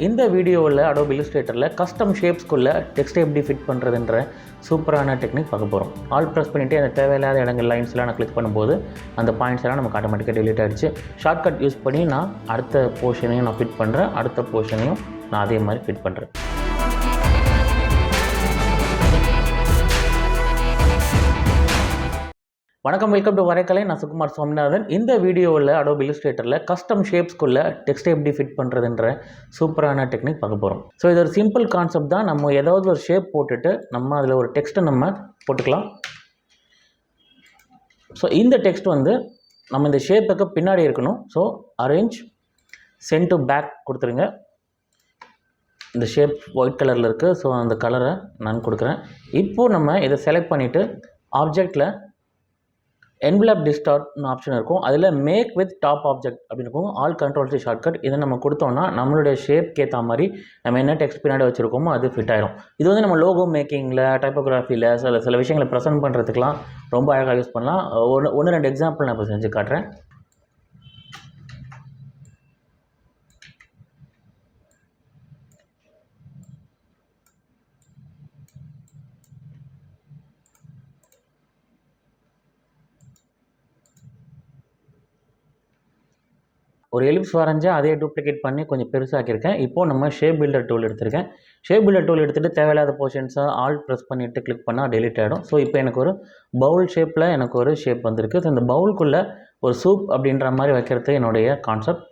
இந்த வீடியோவில் Adobe Illustratorல custom ஷேப்ஸ்க்குள்ள டெக்ஸ்ட்டை எப்படி ஃபிட் பண்ணுறதுன்ற சூப்பரான டெக்னிக் பார்க்க போகிறோம். ஆல் ப்ரெஸ் பண்ணிவிட்டு அந்த தேவையில்லாத இடங்கள் லைன்ஸ்லாம் நான் கிளிக் பண்ணும்போது அந்த பாயிண்ட்ஸ் எல்லாம் நமக்கு ஆட்டோமேட்டிக்காக டெலீட் ஆகிடுச்சு. ஷார்ட்கட் யூஸ் பண்ணி நான் அடுத்த போர்ஷனையும் நான் ஃபிட் பண்ணுறேன், அடுத்த போர்ஷனையும் நான் அதே மாதிரி ஃபிட் பண்ணுறேன். வணக்கம், வெல்கம் டு வரைக்கலை. நான் சுகுமார் சுவாமிநாதன். இந்த வீடியோவில் Adobe Illustratorல கஸ்டம் ஷேப்ஸ்க்குள்ள டெக்ஸ்ட்டை எப்படி ஃபிட் பண்ணுறதுன்ற சூப்பரான டெக்னிக் பார்க்க போகிறோம். ஸோ இது ஒரு சிம்பிள் கான்செப்ட் தான். நம்ம ஏதாவது ஒரு ஷேப் போட்டுட்டு நம்ம அதில் ஒரு டெக்ஸ்ட்டை நம்ம போட்டுக்கலாம். ஸோ இந்த டெக்ஸ்ட் வந்து நம்ம இந்த ஷேப்புக்கு பின்னாடி இருக்கணும். So arrange send to back கொடுத்துருங்க. இந்த ஷேப் ஒயிட் கலரில் இருக்குது. ஸோ அந்த கலரை நான் கொடுக்குறேன். இப்போது நம்ம இதை செலக்ட் பண்ணிவிட்டு ஆப்ஜெக்டில் என்வலப் டிஸ்டார்ட்னு ஆப்ஷன் இருக்கும். அதில் மேக் வித் டாப் ஆப்ஜெக்ட் அப்படின்னு இருக்கும். All control C shortcut. இதை நம்ம கொடுத்தோம்னா நம்மளுடைய ஷேப்க்கு ஏற்ற மாதிரி நம்ம என்ன டெக்ஸ்ட் பின்னாடி வச்சுருக்கோமோ அது ஃபிட் ஆயிடும். இது வந்து நம்ம லோகோ மேக்கிங்கில், டைப்போகிராஃபியில் சில விஷயங்களை ப்ரெசென்ட் பண்ணுறதுக்கெலாம் ரொம்ப அழகாக யூஸ் பண்ணலாம். ஒன்று ரெண்டு எக்ஸாம்பிள் நான் இப்போ செஞ்சு காட்டுறேன். ஒரு எலிப்ஸ் வரைஞ்சி அதே டூப்ளிகேட் பண்ணி கொஞ்சம் பெருசாக்கியிருக்கேன். இப்போது நம்ம ஷேப் பில்டர் டூல் எடுத்திருக்கேன். ஷேப் பில்டர் டூல் எடுத்துகிட்டு தேவையில்லாத போர்ஷன்ஸை ஆல் ப்ரெஸ் பண்ணிவிட்டு கிளிக் பண்ணால் டெலிட் ஆகிடும். ஸோ இப்போ எனக்கு ஒரு பவுல் ஷேப்பில் எனக்கு ஒரு ஷேப் வந்திருக்கு. ஸோ இந்த பவுலுக்குள்ளே ஒரு சூப் அப்படின்ற மாதிரி வைக்கிறது என்னுடைய கான்செப்ட்.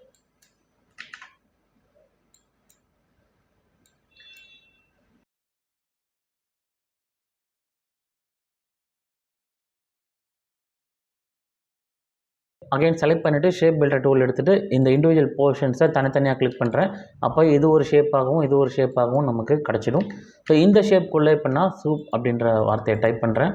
அகைன் செலக்ட் பண்ணிவிட்டு ஷேப் பில்டர் டூல் எடுத்துகிட்டு இந்த இண்டிவிஜுவல் போர்ஷன்ஸை தனித்தனியாக கிளிக் பண்ணுறேன். அப்போ இது ஒரு ஷேப்பாகவும் இது ஒரு ஷேப்பாகவும் நமக்கு கிடச்சிடும். ஸோ இந்த ஷேப்புக்குள்ளே இப்போ நான் சூப் அப்படின்ற வார்த்தையை டைப் பண்ணுறேன்.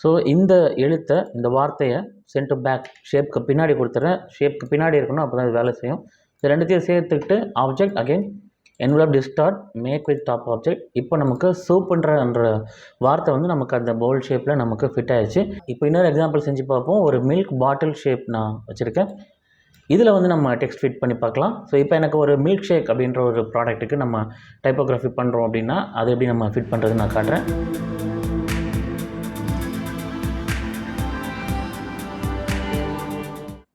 ஸோ இந்த எழுத்தை, இந்த வார்த்தையை சென்ட் டு பேக் ஷேப்புக்கு பின்னாடி கொடுத்துட்றேன். ஷேப்புக்கு பின்னாடி இருக்கணும், அப்போ தான் இது வேலை செய்யும். இது ரெண்டுத்தையும் சேர்த்துக்கிட்டு object again envelope distort make with top object. இப்போ நமக்கு சூப்புன்ற வார்த்தை வந்து நமக்கு அந்த பவுல் ஷேப்பில் நமக்கு ஃபிட் ஆகிடுச்சு. இப்போ இன்னொரு எக்ஸாம்பிள் செஞ்சு பார்ப்போம். ஒரு மில்க் பாட்டில் ஷேப் நான் வச்சுருக்கேன். இதில் வந்து நம்ம டெக்ஸ்ட் ஃபிட் பண்ணி பார்க்கலாம். ஸோ இப்போ எனக்கு ஒரு மில்க் ஷேக் அப்படின்ற ஒரு ப்ராடக்ட்டுக்கு நம்ம டைப்போகிராஃபி பண்ணுறோம் அப்படின்னா அது எப்படி நம்ம ஃபிட் பண்ணுறதுன்னு நான் காட்டுறேன்.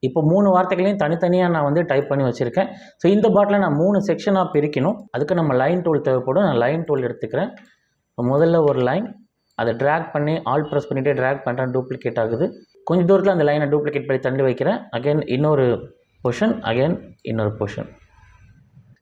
இப்போ 3 வார்த்தைகளையும் தனித்தனியாக நான் வந்து டைப் பண்ணி வச்சுருக்கேன். ஸோ இந்த பாட்டில் நான் 3 செக்ஷனாக பிரிக்கணும். அதுக்கு நம்ம லைன் டூல் தேவைப்படும். நான் லைன் டூல் எடுத்துக்கிறேன். முதல்ல ஒரு லைன், அதை ட்ராக் பண்ணி ஆல் ப்ரெஸ் பண்ணிவிட்டு ட்ராக் பண்ணுறேன். டூப்ளிகேட் ஆகுது. கொஞ்சம் தூரத்தில் அந்த லைனை டூப்ளிகேட் பண்ணி தள்ளி வைக்கிறேன். அகைன் இன்னொரு போர்ஷன், அகைன் இன்னொரு போர்ஷன்.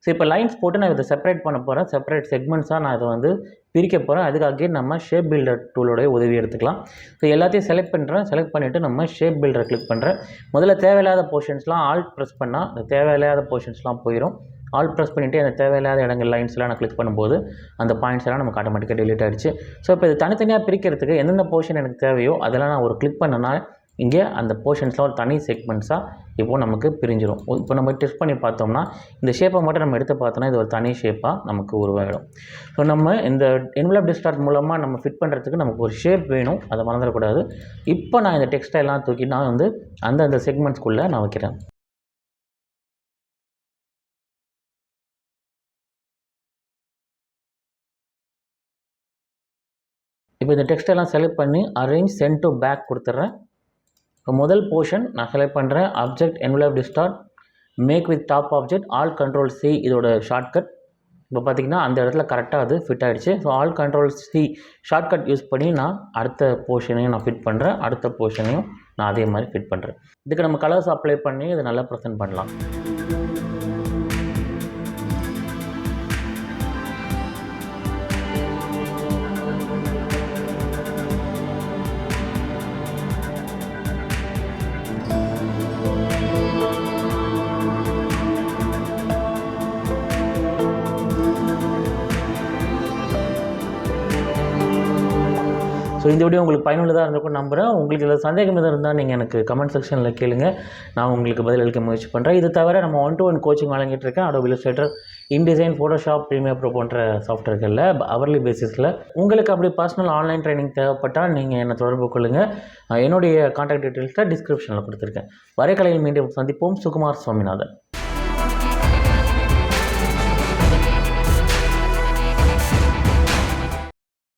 ஸோ இப்போ லைன்ஸ் போட்டு நான் இதை செப்பரேட் பண்ண போகிறேன். செப்பரேட் செக்மெண்ட்ஸாக நான் இதை வந்து பிரிக்க போகிறேன். அதுக்காக நம்ம ஷேப் பில்டர் டூலோடைய உதவி எடுத்துக்கலாம். ஸோ எல்லாத்தையும் செலக்ட் பண்ணுறேன். செலக்ட் பண்ணிவிட்டு நம்ம ஷேப் பில்டரை கிளிக் பண்ணுறேன். முதல்ல தேவையில்லாத போர்ஷன்ஸ்லாம் ஆல் ப்ரெஸ் பண்ணால் அந்த தேவையில்லாத போர்ஷன்ஸ்லாம் போயிடும். ஆல் ப்ரெஸ் பண்ணிவிட்டு அந்த தேவையில்லாத இடங்கள் லைன்ஸ்லாம் நான் கிளிக் பண்ணும்போது அந்த பாயிண்ட்ஸ் எல்லாம் நமக்கு ஆட்டோமேட்டிக்காக டெலீட் ஆகிடுச்சு. ஸோ இப்போ இது தனித்தனியாக பிரிக்கிறதுக்கு எந்தெந்த போர்ஷன் எனக்கு தேவையோ அதெல்லாம் நான் ஒரு கிளிக் பண்ணேன்னா இங்கே அந்த போர்ஷன்ஸ்லாம் ஒரு தனி செக்மெண்ட்ஸாக இப்போது நமக்கு பிரிஞ்சிடும். இப்போ நம்ம டெஸ்ட் பண்ணி பார்த்தோம்னா இந்த ஷேப்பை மட்டும் நம்ம எடுத்து பார்த்தோன்னா இது ஒரு தனி ஷேப்பாக நமக்கு உருவாகிடும். ஸோ நம்ம இந்த என்வலப் டிஸ்டார்ட் மூலமாக நம்ம ஃபிட் பண்ணுறதுக்கு நமக்கு ஒரு ஷேப் வேணும், அதை மறந்துடக்கூடாது. இப்போ நான் இந்த டெக்ஸ்ட்டை எல்லாம் தூக்கி நான் வந்து அந்த செக்மெண்ட்ஸ்குள்ளே நான் வைக்கிறேன். இப்போ இந்த டெக்ஸ்ட்டெல்லாம் செலக்ட் பண்ணி அரேஞ்ச் சென்ட் டு பேக் கொடுத்துட்றேன். இப்போ முதல் போர்ஷன் நான் செலக்ட் பண்ணுறேன். Object envelope distort make with top object alt control C இதோட ஷார்ட்கட். இப்போ பார்த்திங்கன்னா அந்த இடத்துல கரெக்டாக அது ஃபிட் ஆகிடுச்சு. So alt control C shortcut use பண்ணி நான் அடுத்த போர்ஷனையும் நான் ஃபிட் பண்ணுறேன். அடுத்த போர்ஷனையும் நான் அதே மாதிரி ஃபிட் பண்ணுறேன். இதுக்கு நம்ம கலர்ஸ் அப்ளை பண்ணி இதை நல்லா ப்ரெசென்ட் பண்ணலாம். ஸோ இந்த வீடியோ உங்களுக்கு பயனுள்ளதாக இருந்திருக்கும் நம்புகிறேன். உங்களுக்கு இதில் சந்தேகம் எதுவும் இருந்தால் நீங்கள் எனக்கு கமெண்ட் செக்ஷனில் கேளுங்க, நான் உங்களுக்கு பதிலளிக்க முயற்சி பண்ணுறேன். இது தவிர நம்ம 1-to-1 கோச்சிங் வழங்கிட்டு இருக்கேன். Adobe Illustrator, InDesign, Photoshop, Premiere Pro போன்ற சாஃப்ட்வேர்களில் அவர்லி பேசிஸில். உங்களுக்கு அப்படி பர்சனல் ஆன்லைன் ட்ரைனிங் தேவைப்பட்டால் நீங்கள் என்னை தொடர்பு கொள்ளுங்கள். என்னுடைய கான்டாக்ட் டீட்டெயில்ஸை டிஸ்கிரிப்ஷனில் கொடுத்துருக்கேன். வரைகலையில் மீண்டும் சந்திப்போம். சுகுமார் சுவாமிநாதன்.